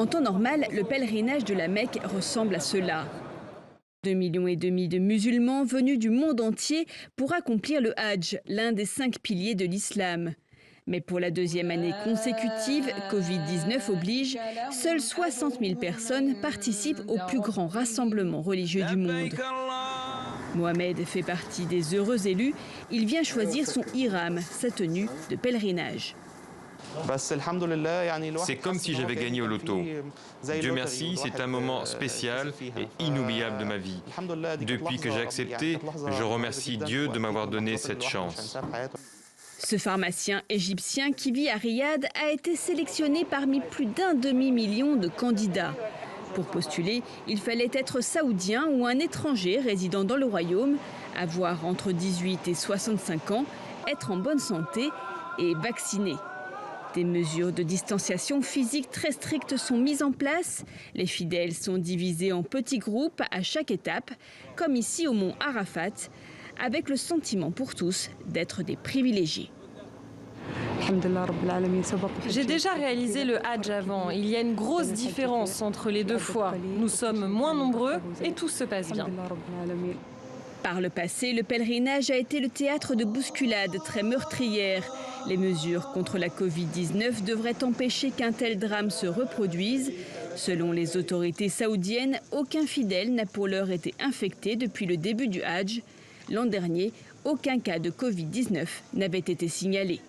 En temps normal, le pèlerinage de la Mecque ressemble à cela. 2,5 millions de musulmans venus du monde entier pour accomplir le Hajj, l'un des 5 piliers de l'islam. Mais pour la deuxième année consécutive, Covid-19 oblige, seules 60 000 personnes participent au plus grand rassemblement religieux du monde. Mohamed fait partie des heureux élus. Il vient choisir son ihram, sa tenue de pèlerinage. C'est comme si j'avais gagné au loto. Dieu merci, c'est un moment spécial et inoubliable de ma vie. Depuis que j'ai accepté, je remercie Dieu de m'avoir donné cette chance. Ce pharmacien égyptien qui vit à Riyad a été sélectionné parmi plus d'1 demi-million de candidats. Pour postuler, il fallait être saoudien ou un étranger résidant dans le royaume, avoir entre 18 et 65 ans, être en bonne santé et vacciné. Des mesures de distanciation physique très strictes sont mises en place. Les fidèles sont divisés en petits groupes à chaque étape, comme ici au mont Arafat, avec le sentiment pour tous d'être des privilégiés. J'ai déjà réalisé le Hajj avant. Il y a une grosse différence entre les deux fois. Nous sommes moins nombreux et tout se passe bien. Par le passé, le pèlerinage a été le théâtre de bousculades très meurtrières. Les mesures contre la Covid-19 devraient empêcher qu'un tel drame se reproduise. Selon les autorités saoudiennes, aucun fidèle n'a pour l'heure été infecté depuis le début du Hajj. L'an dernier, aucun cas de Covid-19 n'avait été signalé.